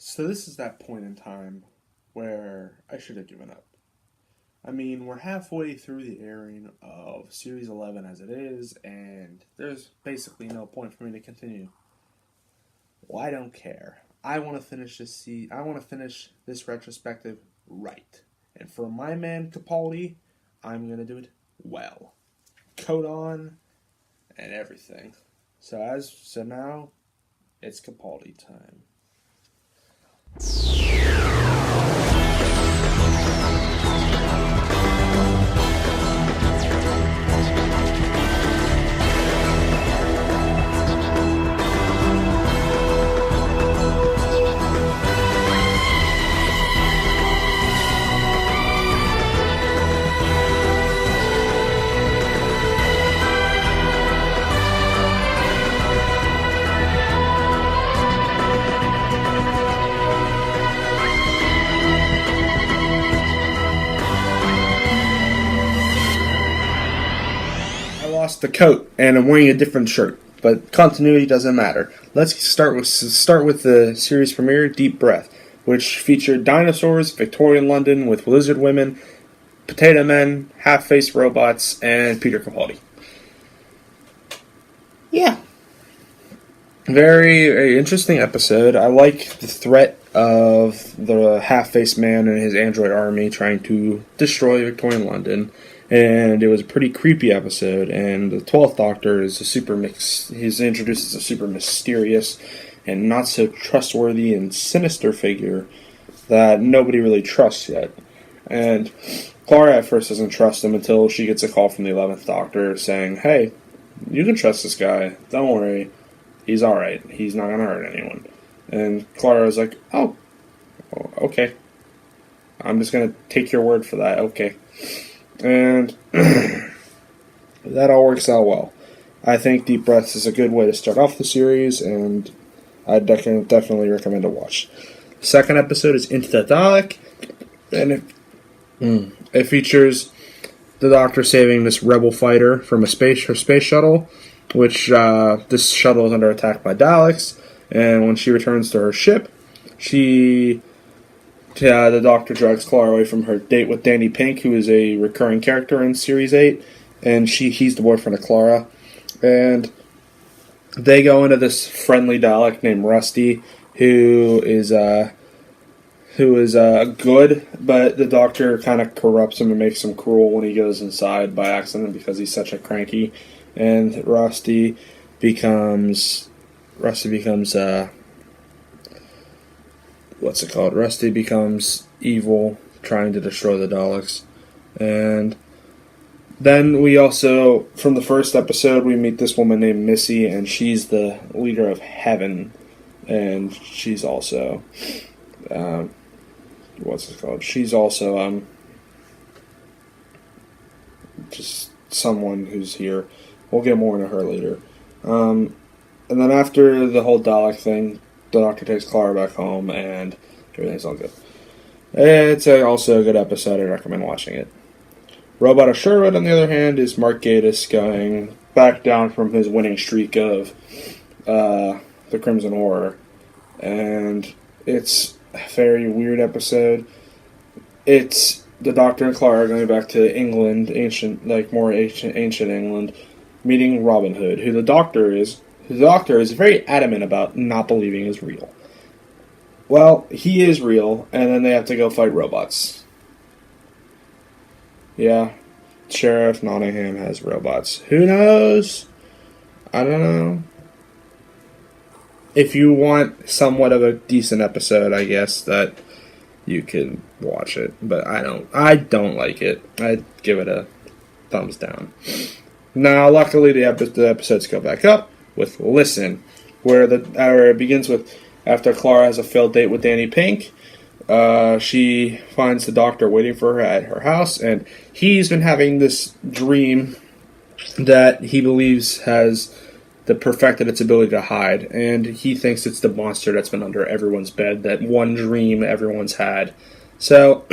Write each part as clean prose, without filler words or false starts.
So this is that point in time where I should have given up. I mean, we're halfway through the airing of Series 11 as it is, and there's basically no point for me to continue. Well, I don't care. I want to finish I want to finish this retrospective right. And for my man Capaldi, I'm going to do it well. Coat on and everything. So now it's Capaldi time. Lost the coat and I'm wearing a different shirt, but continuity doesn't matter. Let's start with the series premiere, Deep Breath, which featured dinosaurs, Victorian London with lizard women, potato men, half-faced robots, and Peter Capaldi. Yeah, very interesting episode. I like the threat of the half-faced man and his android army trying to destroy Victorian London. And it was a pretty creepy episode, and the 12th Doctor is he's introduced as a super mysterious and not so trustworthy and sinister figure that nobody really trusts yet. And Clara at first doesn't trust him until she gets a call from the 11th Doctor saying, "Hey, you can trust this guy. Don't worry. He's alright. He's not going to hurt anyone." And Clara was like, "Oh, okay. I'm just going to take your word for that. Okay." And that all works out well. I think Deep Breaths is a good way to start off the series, and I definitely recommend a watch. The second episode is Into the Dalek, and it features the Doctor saving this rebel fighter from her space shuttle, which this shuttle is under attack by Daleks, and when she returns to her ship, the Doctor drags Clara away from her date with Danny Pink, who is a recurring character in Series 8, and he's the boyfriend of Clara. And they go into this friendly Dalek named Rusty, who is good, but the Doctor kind of corrupts him and makes him cruel when he goes inside by accident because he's such a cranky. And Rusty becomes Rusty becomes evil, trying to destroy the Daleks. And then we also, from the first episode, we meet this woman named Missy, and she's the leader of Heaven. And she's also, She's also, just someone who's here. We'll get more into her later. And then after the whole Dalek thing, the Doctor takes Clara back home, and everything's all good. It's also a good episode. I recommend watching it. Robot of Sherwood, on the other hand, is Mark Gatiss going back down from his winning streak of the Crimson Horror. And it's a very weird episode. It's the Doctor and Clara going back to England, ancient England, meeting Robin Hood, who the Doctor is very adamant about not believing is real. Well, he is real, and then they have to go fight robots. Yeah, Sheriff Nottingham has robots. Who knows? I don't know. If you want somewhat of a decent episode, I guess that you can watch it, but I don't like it. I'd give it a thumbs down. Now, luckily, the episodes go back up with Listen, where it begins with after Clara has a failed date with Danny Pink. She finds the Doctor waiting for her at her house, and he's been having this dream that he believes has perfected its ability to hide, and he thinks it's the monster that's been under everyone's bed, that one dream everyone's had. So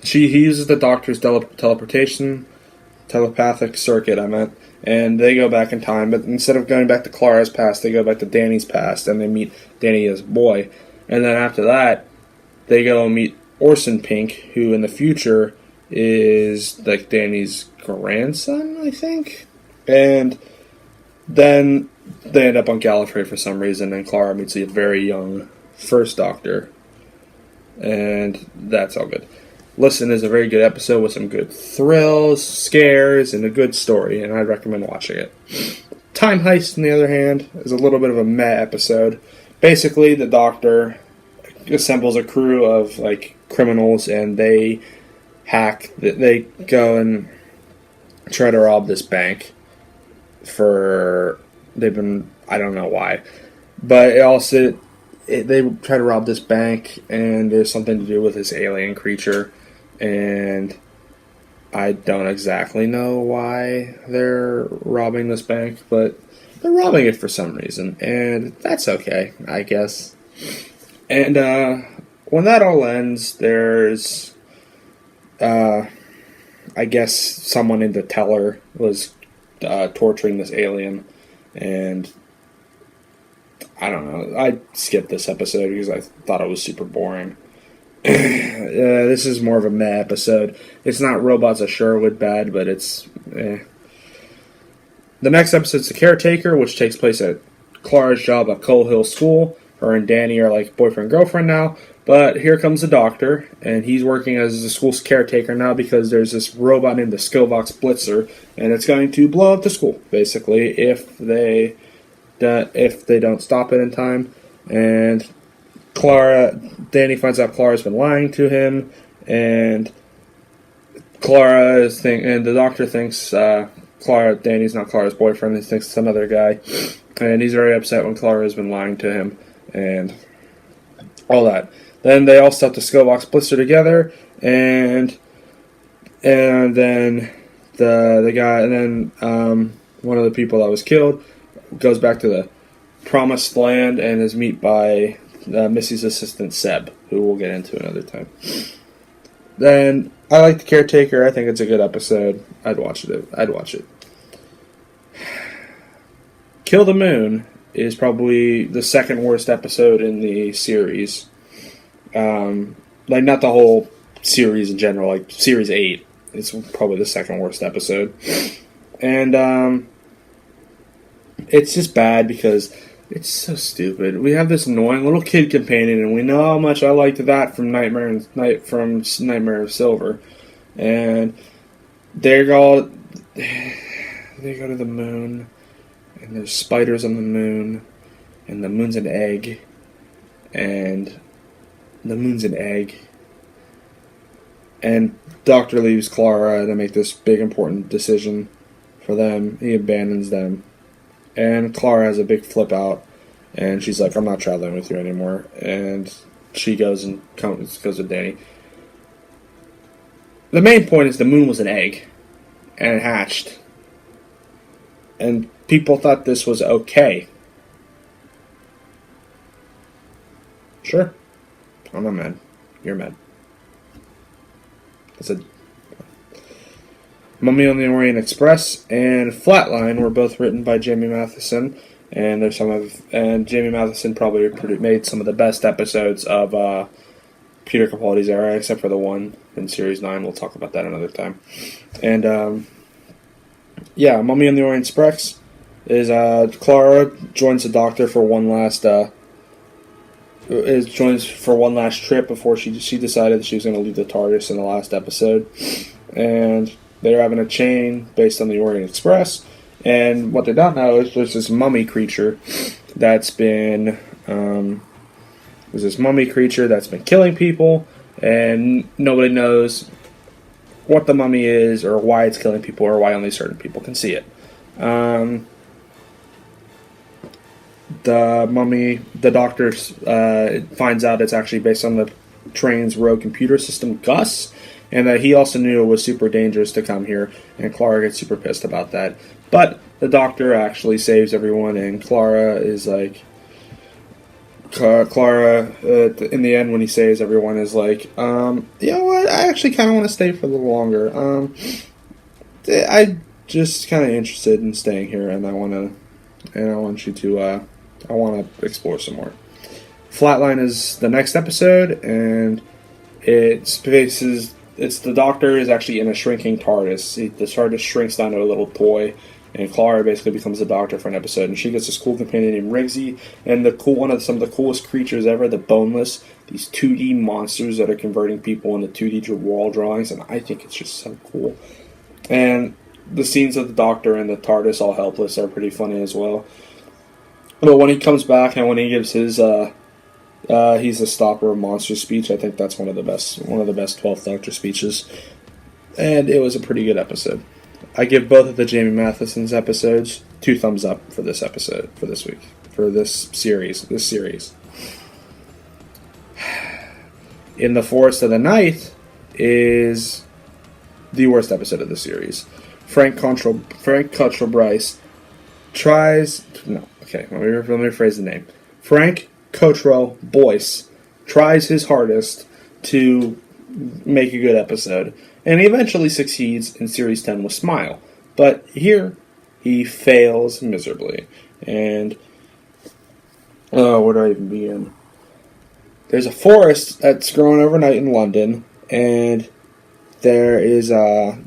he uses the Doctor's telepathic circuit, and they go back in time, but instead of going back to Clara's past, they go back to Danny's past, and they meet Danny as a boy. And then after that, they go and meet Orson Pink, who in the future is like Danny's grandson, I think. And then they end up on Gallifrey for some reason, and Clara meets a very young First Doctor. And that's all good. Listen is a very good episode with some good thrills, scares, and a good story, and I'd recommend watching it. Time Heist, on the other hand, is a little bit of a meh episode. Basically, the Doctor assembles a crew of like criminals, and they go and try to rob this bank. I don't know why, but they try to rob this bank, and there's something to do with this alien creature, and I don't exactly know why they're robbing this bank, but they're robbing it for some reason, and that's okay, I guess. And when that all ends, there's, I guess someone in the teller was torturing this alien, and I don't know. I skipped this episode because I thought it was super boring. This is more of a meh episode. It's not Robots of Sherwood bad, but it's eh. The next episode's The Caretaker, which takes place at Clara's job at Coal Hill School. Her and Danny are like boyfriend and girlfriend now. But here comes the Doctor, and he's working as the school's caretaker now because there's this robot named the Skillbox Blitzer, and it's going to blow up the school, basically, if they don't stop it in time. And Danny finds out Clara's been lying to him, and the Doctor thinks Danny's not Clara's boyfriend. He thinks it's another guy, and he's very upset when Clara has been lying to him, and all that. Then they all stop the Skillbox Blitzer together, and then the guy, and then one of the people that was killed goes back to the Promised Land and is met by Missy's assistant Seb, who we'll get into another time. Then I like The Caretaker. I think it's a good episode. I'd watch it. Kill the Moon is probably the second worst episode in the series. Like not the whole series in general, like series 8. It's probably the second worst episode. And it's just bad because it's so stupid. We have this annoying little kid companion, and we know how much I liked that from Nightmare of Silver. And they go to the moon, and there's spiders on the moon, and the moon's an egg, and Doctor leaves Clara to make this big important decision for them. He abandons them. And Clara has a big flip out, and she's like, I'm not traveling with you anymore. And she goes with Danny. The main point is the moon was an egg, and it hatched. And people thought this was okay. Sure. I'm not mad. You're mad. I said, Mummy on the Orient Express and Flatline were both written by Jamie Matheson, and Jamie Matheson probably made some of the best episodes of Peter Capaldi's era, except for the one in Series 9. We'll talk about that another time. And Mummy on the Orient Express is Clara joins the Doctor for one last trip before she decided that she was going to leave the TARDIS in the last episode, and they're having a chain based on the Orient Express, and what they don't know is there's this mummy creature that's been killing people, and nobody knows what the mummy is or why it's killing people or why only certain people can see it. The Doctor finds out it's actually based on the train's rogue computer system, Gus, and that he also knew it was super dangerous to come here, and Clara gets super pissed about that. But the Doctor actually saves everyone, and Clara is like... in the end, when he saves everyone, is like, you know what, I actually kind of want to stay for a little longer. I'm just kind of interested in staying here, and I want to explore some more. Flatline is the next episode, and it's the Doctor is actually in a shrinking TARDIS. The TARDIS shrinks down to a little toy, and Clara basically becomes the Doctor for an episode, and she gets this cool companion named Rigsy, and some of the coolest creatures ever, the Boneless, these 2D monsters that are converting people into 2D wall drawings, and I think it's just so cool. And the scenes of the Doctor and the TARDIS all helpless are pretty funny as well. But when he comes back and when he gives his he's the stopper of monster speech, I think that's one of the best 12th Doctor speeches. And it was a pretty good episode. I give both of the Jamie Matheson's episodes 2 thumbs up for this episode, for this week, for this series. In the Forest of the Night is the worst episode of the series. Frank Cottrell Bryce tries... No, okay, let me rephrase the name. Frank Cottrell Boyce tries his hardest to make a good episode, and he eventually succeeds in Series 10 with Smile. But here, he fails miserably. And, where do I even begin? There's a forest that's growing overnight in London, and there is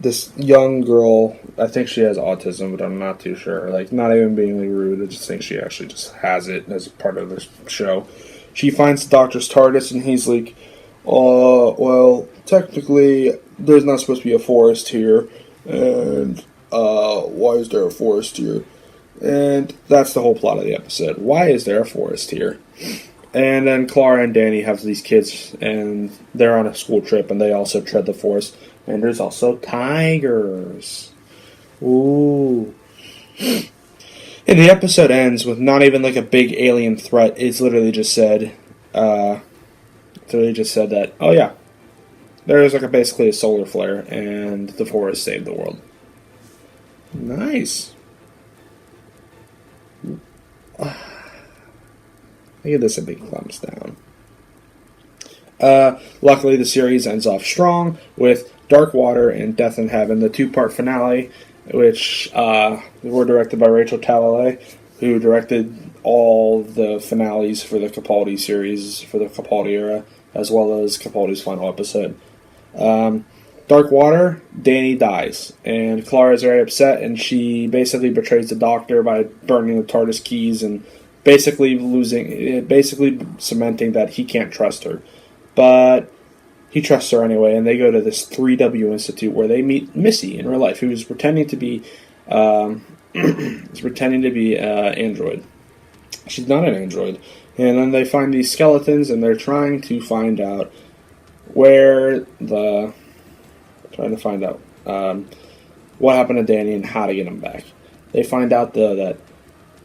this young girl. I think she has autism, but I'm not too sure. Like, not even being rude, I just think she actually just has it as part of the show. She finds the Doctor's TARDIS, and he's like, well, technically, there's not supposed to be a forest here, and why is there a forest here? And that's the whole plot of the episode. Why is there a forest here? And then Clara and Danny have these kids, and they're on a school trip, and they also tread the forest. And there's also tigers. Ooh. And the episode ends with not even like a big alien threat. It's literally just said, that, oh yeah, there's like basically a solar flare, and the forest saved the world. Nice. I give this a big thumbs down. Luckily, the series ends off strong with Dark Water and Death in Heaven, the 2-part finale, which were directed by Rachel Talalay, who directed all the finales for the Capaldi series, for the Capaldi era, as well as Capaldi's final episode. Dark Water, Danny dies, and Clara is very upset, and she basically betrays the Doctor by burning the TARDIS keys and basically cementing that he can't trust her. But he trusts her anyway, and they go to this 3W Institute where they meet Missy in real life, who's pretending to be android. She's not an android. And then they find these skeletons, and they're trying to find out what happened to Danny and how to get him back. They find out, though, that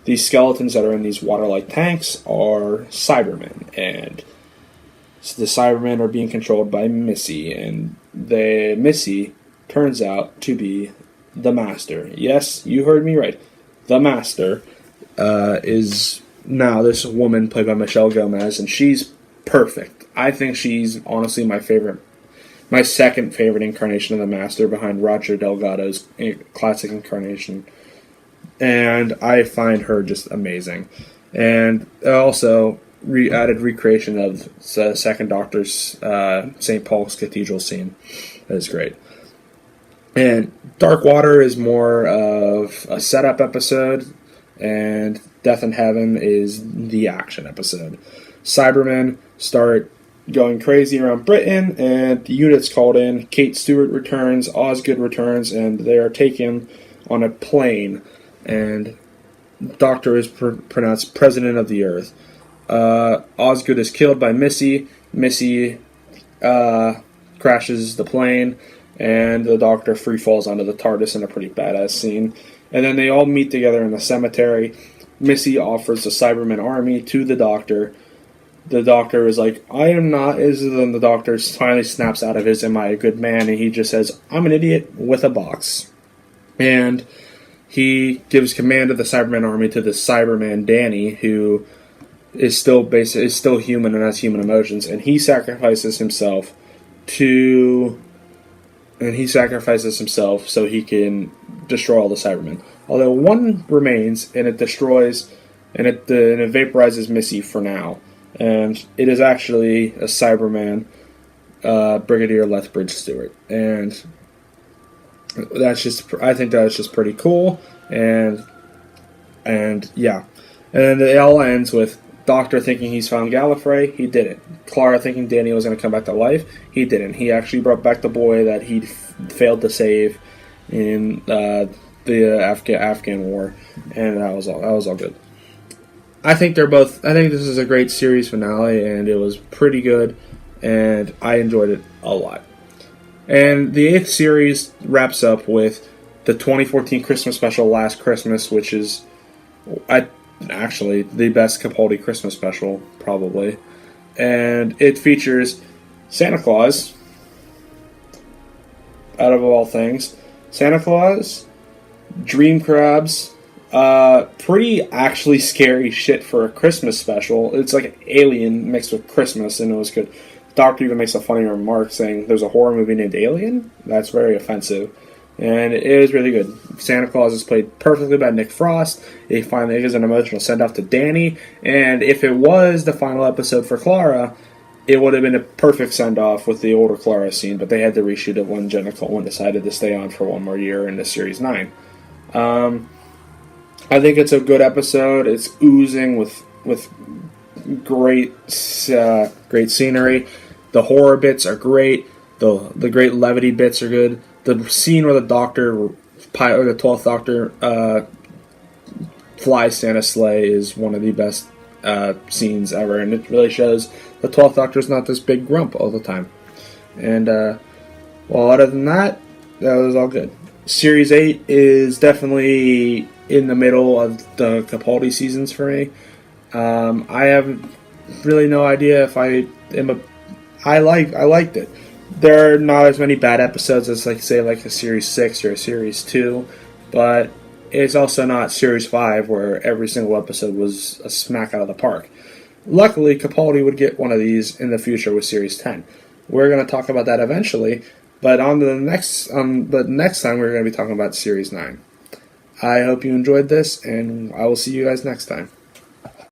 these skeletons that are in these water-like tanks are Cybermen, and so the Cybermen are being controlled by Missy, and Missy turns out to be the Master. Yes, you heard me right. The Master is now this woman played by Michelle Gomez, and she's perfect. I think she's honestly my second favorite incarnation of the Master behind Roger Delgado's classic incarnation. And I find her just amazing. And also added recreation of the Second Doctor's St. Paul's Cathedral scene. That is great. And Dark Water is more of a setup episode, and Death in Heaven is the action episode. Cybermen start going crazy around Britain, and the unit's called in. Kate Stewart returns, Osgood returns, and they are taken on a plane. And Doctor is pronounced President of the Earth. Osgood is killed by Missy. Missy crashes the plane, and the Doctor free falls onto the TARDIS in a pretty badass scene. And then they all meet together in the cemetery. Missy offers the Cybermen army to the Doctor. The Doctor is like, I am not. Then the Doctor finally snaps out of his, am I a good man? And he just says, I'm an idiot with a box. And he gives command of the Cybermen army to the Cyberman Danny, who is still human and has human emotions, and he sacrifices himself so he can destroy all the Cybermen. Although one remains, and it destroys, and it vaporizes Missy for now. and it is actually a Cyberman, Brigadier Lethbridge Stewart, and I think that's just pretty cool, and yeah, and it all ends with Doctor thinking he's found Gallifrey. He didn't. Clara thinking Danny was going to come back to life. He didn't. He actually brought back the boy that he failed to save in the Afghan war, and that was all good. I think this is a great series finale, and it was pretty good, and I enjoyed it a lot. And the 8th series wraps up with the 2014 Christmas special, Last Christmas, which is actually the best Capaldi Christmas special, probably. And it features Santa Claus, out of all things. Santa Claus, dream crabs, pretty actually scary shit for a Christmas special. It's like Alien mixed with Christmas, and it was good. The Doctor even makes a funny remark saying there's a horror movie named Alien? That's very offensive. And it was really good. Santa Claus is played perfectly by Nick Frost. He finally gives an emotional send-off to Danny. And if it was the final episode for Clara, it would have been a perfect send-off with the older Clara scene. But they had to reshoot it when Jenna Coleman decided to stay on for one more year in the Series 9. I think it's a good episode. It's oozing with great scenery. The horror bits are great. The great levity bits are good. The scene where the Doctor, or the 12th Doctor, flies Santa's sleigh is one of the best scenes ever, and it really shows the 12th Doctor's not this big grump all the time. And, other than that was all good. Series 8 is definitely in the middle of the Capaldi seasons for me. I have really no idea if I liked it. There are not as many bad episodes as, like a Series 6 or a Series 2, but it's also not Series 5 where every single episode was a smack out of the park. Luckily, Capaldi would get one of these in the future with Series 10. We're going to talk about that eventually, but next time we're going to be talking about Series 9. I hope you enjoyed this, and I will see you guys next time.